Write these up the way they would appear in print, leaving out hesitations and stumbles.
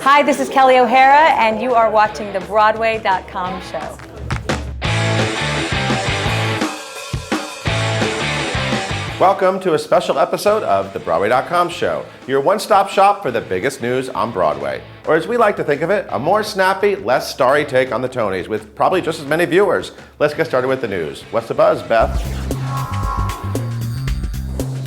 Hi, this is Kelli O'Hara, and you are watching the Broadway.com show. Welcome to a special episode of the Broadway.com show, your one-stop shop for the biggest news on Broadway. Or as we like to think of it, a more snappy, less starry take on the Tonys with probably just as many viewers. Let's get started with the news. What's the buzz, Beth?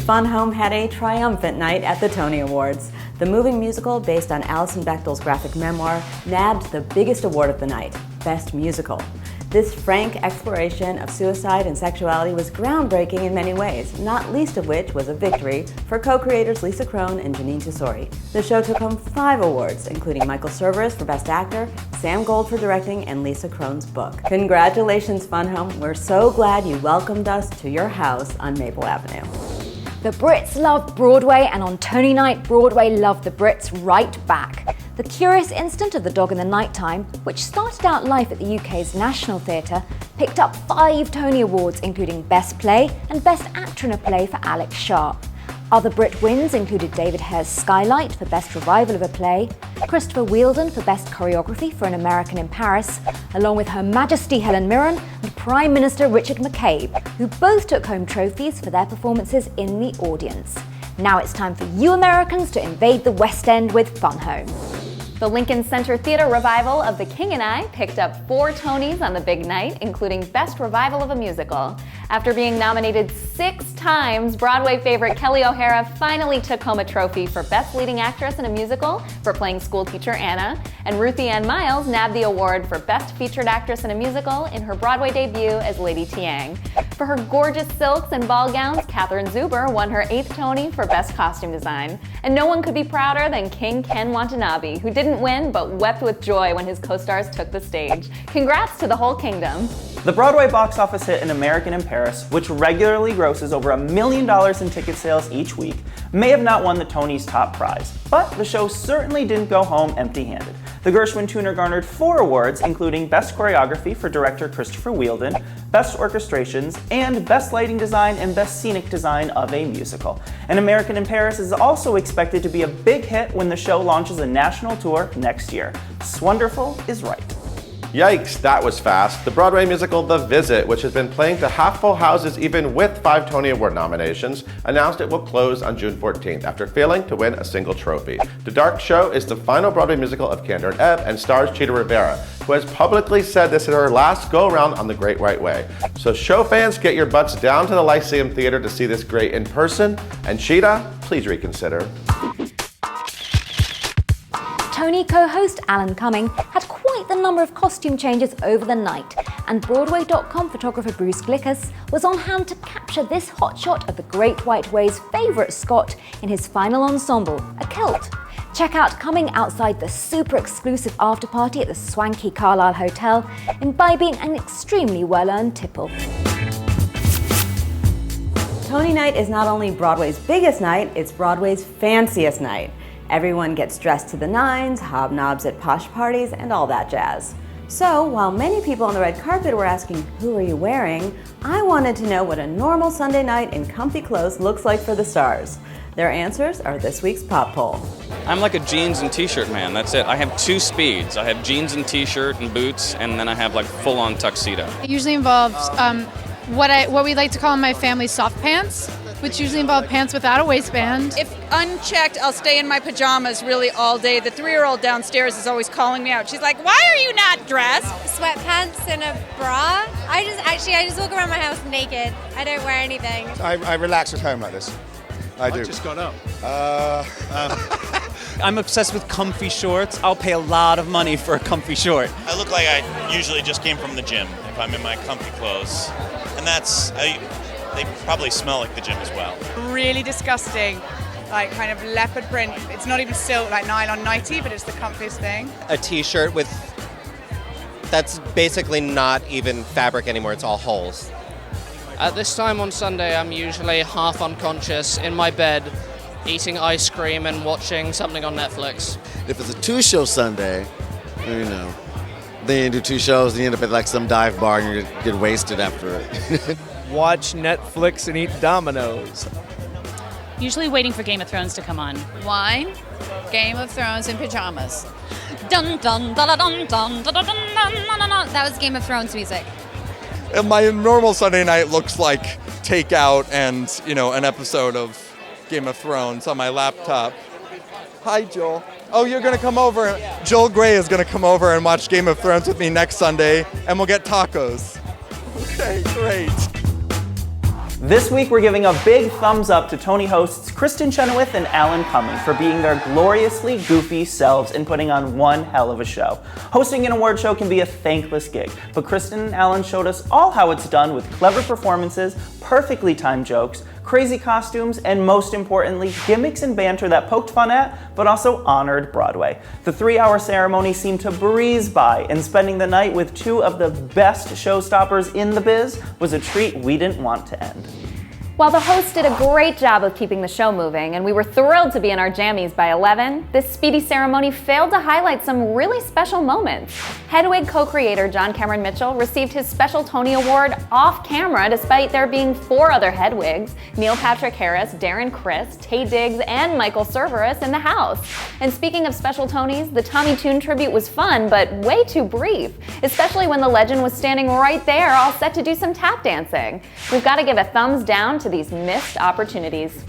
Fun Home had a triumphant night at the Tony Awards. The moving musical, based on Alison Bechdel's graphic memoir, nabbed the biggest award of the night, Best Musical. This frank exploration of suicide and sexuality was groundbreaking in many ways, not least of which was a victory for co-creators Lisa Kron and Janine Tesori. The show took home 5 awards, including Michael Cerveris for Best Actor, Sam Gold for directing, and Lisa Kron's book. Congratulations, Fun Home. We're so glad you welcomed us to your house on Maple Avenue. The Brits love Broadway, and on Tony Night, Broadway loved the Brits right back. The Curious Incident of the Dog in the Nighttime, which started out life at the UK's National Theatre, picked up 5 Tony Awards, including Best Play and Best Actor in a Play for Alex Sharp. Other Brit wins included David Hare's Skylight for Best Revival of a Play, Christopher Wheeldon for Best Choreography for An American in Paris, along with Her Majesty Helen Mirren and Prime Minister Richard McCabe, who both took home trophies for their performances in the audience. Now it's time for you Americans to invade the West End with Fun Home. The Lincoln Center Theater revival of The King and I picked up 4 Tonys on the big night, including Best Revival of a Musical. After being nominated 6 times, Broadway favorite Kelli O'Hara finally took home a trophy for Best Leading Actress in a Musical for playing schoolteacher Anna, and Ruthie Ann Miles nabbed the award for Best Featured Actress in a Musical in her Broadway debut as Lady Tiang. For her gorgeous silks and ball gowns, Catherine Zuber won her 8th Tony for Best Costume Design. And no one could be prouder than King Ken Watanabe, who didn't win but wept with joy when his co-stars took the stage. Congrats to the whole kingdom. The Broadway box office hit An American in Paris, which regularly grosses over $1 million in ticket sales each week, may have not won the Tony's top prize, but the show certainly didn't go home empty-handed. The Gershwin tuner garnered 4 awards, including Best Choreography for director Christopher Wheeldon, Best Orchestrations, and Best Lighting Design and Best Scenic Design of a Musical. An American in Paris is also expected to be a big hit when the show launches a national tour next year. Swonderful is right. Yikes, that was fast. The Broadway musical The Visit, which has been playing to half-full houses even with 5 Tony Award nominations, announced it will close on June 14th after failing to win a single trophy. The Dark Show is the final Broadway musical of Kander and Ebb and stars Chita Rivera, who has publicly said this is her last go-around on The Great White Way. So show fans, get your butts down to the Lyceum Theater to see this great in person, and Chita, please reconsider. Tony co-host Alan Cumming had quite the number of costume changes over the night, and Broadway.com photographer Bruce Glickus was on hand to capture this hotshot of the Great White Way's favourite Scot in his final ensemble, a kilt. Check out Cumming outside the super exclusive after party at the swanky Carlisle Hotel, imbibing an extremely well-earned tipple. Tony Night is not only Broadway's biggest night, it's Broadway's fanciest night. Everyone gets dressed to the nines, hobnobs at posh parties, and all that jazz. So, while many people on the red carpet were asking, who are you wearing? I wanted to know what a normal Sunday night in comfy clothes looks like for the stars. Their answers are this week's Pop Poll. I'm like a jeans and t-shirt man, that's it. I have 2 speeds. I have jeans and t-shirt and boots, and then I have like full-on tuxedo. It usually involves what we like to call in my family soft pants, which usually involve pants without a waistband. If unchecked, I'll stay in my pajamas really all day. The 3-year-old downstairs is always calling me out. She's like, why are you not dressed? Sweatpants and a bra. I just walk around my house naked. I don't wear anything. I relax at home like this. I do. I just got up. I'm obsessed with comfy shorts. I'll pay a lot of money for a comfy short. I look like I usually just came from the gym if I'm in my comfy clothes. And they probably smell like the gym as well. Really disgusting, like kind of leopard print. It's not even silk, like nylon nightie, but it's the comfiest thing. A t-shirt that's basically not even fabric anymore, it's all holes. At this time on Sunday, I'm usually half unconscious in my bed, eating ice cream and watching something on Netflix. If it's a 2-show Sunday, then you do 2 shows and you end up at like some dive bar and you get wasted after it. Watch Netflix and eat Domino's. Usually waiting for Game of Thrones to come on. Wine, Game of Thrones in pajamas. Dun dun da da dun dun da da dun dun dun dun. That was Game of Thrones music. And my normal Sunday night looks like takeout and, an episode of Game of Thrones on my laptop. Hi, Joel. Oh, you're going to come over. Joel Gray is going to come over and watch Game of Thrones with me next Sunday, and we'll get tacos. Okay, great. This week, we're giving a big thumbs up to Tony hosts Kristin Chenoweth and Alan Cumming for being their gloriously goofy selves and putting on one hell of a show. Hosting an award show can be a thankless gig, but Kristin and Alan showed us all how it's done with clever performances, perfectly timed jokes, crazy costumes, and most importantly, gimmicks and banter that poked fun at, but also honored Broadway. The 3-hour ceremony seemed to breeze by, and spending the night with two of the best showstoppers in the biz was a treat we didn't want to end. While the hosts did a great job of keeping the show moving, and we were thrilled to be in our jammies by 11, this speedy ceremony failed to highlight some really special moments. Hedwig co-creator John Cameron Mitchell received his special Tony Award off camera despite there being 4 other Hedwigs, Neil Patrick Harris, Darren Criss, Taye Diggs, and Michael Cerveris in the house. And speaking of special Tonys, the Tommy Tune tribute was fun, but way too brief, especially when the legend was standing right there all set to do some tap dancing. We've got to give a thumbs down to these missed opportunities.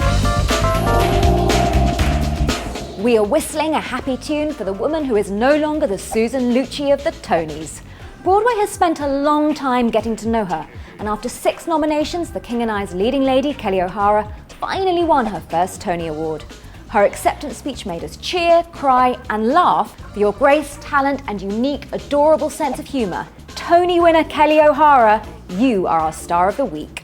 We are whistling a happy tune for the woman who is no longer the Susan Lucci of the Tonys. Broadway has spent a long time getting to know her, and after 6 nominations, The King and I's leading lady, Kelli O'Hara, finally won her first Tony Award. Her acceptance speech made us cheer, cry, and laugh for your grace, talent, and unique, adorable sense of humor. Tony winner Kelli O'Hara, you are our star of the week.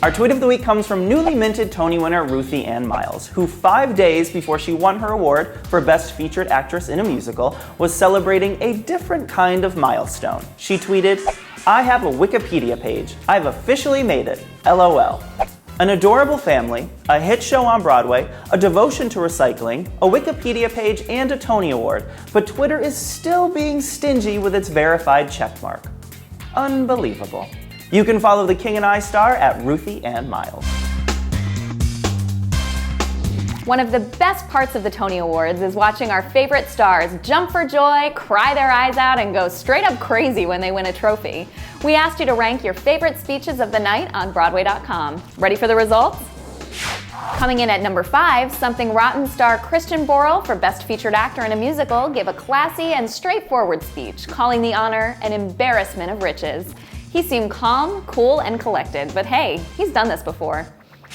Our tweet of the week comes from newly minted Tony winner Ruthie Ann Miles, who 5 days before she won her award for Best Featured Actress in a Musical was celebrating a different kind of milestone. She tweeted, "I have a Wikipedia page. I've officially made it. LOL. An adorable family, a hit show on Broadway, a devotion to recycling, a Wikipedia page, and a Tony Award, but Twitter is still being stingy with its verified checkmark. Unbelievable." You can follow the King and I star at Ruthie Ann Miles. One of the best parts of the Tony Awards is watching our favorite stars jump for joy, cry their eyes out, and go straight up crazy when they win a trophy. We asked you to rank your favorite speeches of the night on Broadway.com. Ready for the results? Coming in at number 5, Something Rotten star Christian Borle for Best Featured Actor in a Musical gave a classy and straightforward speech, calling the honor an embarrassment of riches. He seemed calm, cool, and collected, but hey, he's done this before.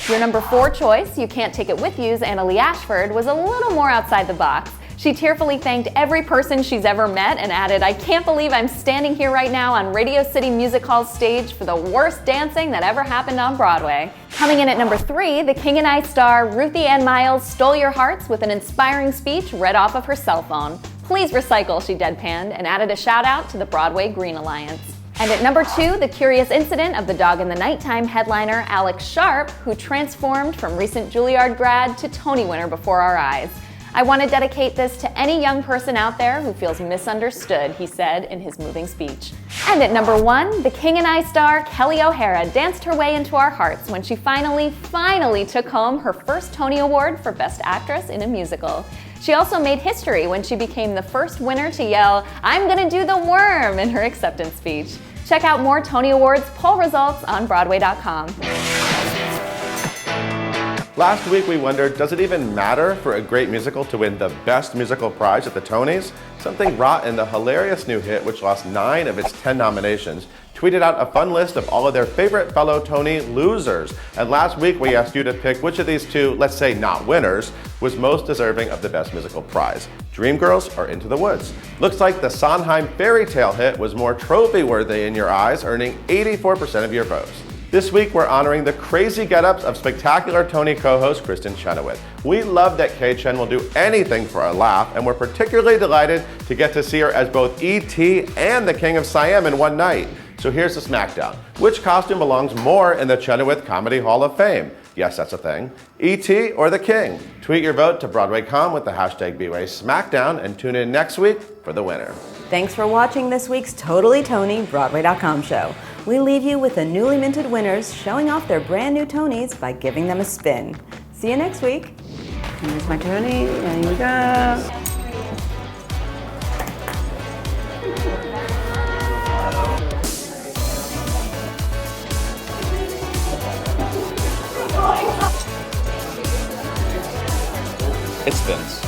Your number 4 choice, You Can't Take It With You's Anna Lee Ashford, was a little more outside the box. She tearfully thanked every person she's ever met and added, "I can't believe I'm standing here right now on Radio City Music Hall's stage for the worst dancing that ever happened on Broadway." Coming in at number 3, The King and I star Ruthie Ann Miles stole your hearts with an inspiring speech read off of her cell phone. "Please recycle," she deadpanned, and added a shout out to the Broadway Green Alliance. And at number 2, the curious incident of the Dog in the Nighttime headliner Alex Sharp, who transformed from recent Juilliard grad to Tony winner before our eyes. "I want to dedicate this to any young person out there who feels misunderstood," he said in his moving speech. And at number 1, the King and I star Kelli O'Hara danced her way into our hearts when she finally took home her first Tony Award for Best Actress in a Musical. She also made history when she became the first winner to yell, "I'm gonna do the worm," in her acceptance speech. Check out more Tony Awards poll results on Broadway.com. Last week we wondered, does it even matter for a great musical to win the Best Musical prize at the Tonys? Something Rotten, the hilarious new hit which lost 9 of its 10 nominations, tweeted out a fun list of all of their favorite fellow Tony losers. And last week we asked you to pick which of these 2, let's say not winners, was most deserving of the Best Musical prize. Dreamgirls or Into the Woods? Looks like the Sondheim fairy tale hit was more trophy-worthy in your eyes, earning 84% of your votes. This week, we're honoring the crazy get-ups of spectacular Tony co-host Kristin Chenoweth. We love that K-Chen will do anything for a laugh, and we're particularly delighted to get to see her as both E.T. and the King of Siam in one night. So here's the smackdown. Which costume belongs more in the Chenoweth Comedy Hall of Fame? Yes, that's a thing. E.T. or the King? Tweet your vote to Broadway.com with the hashtag #BWaySmackdown and tune in next week for the winner. Thanks for watching this week's Totally Tony Broadway.com show. We leave you with the newly minted winners showing off their brand new Tonys by giving them a spin. See you next week. Here's my Tony. There you go. It spins.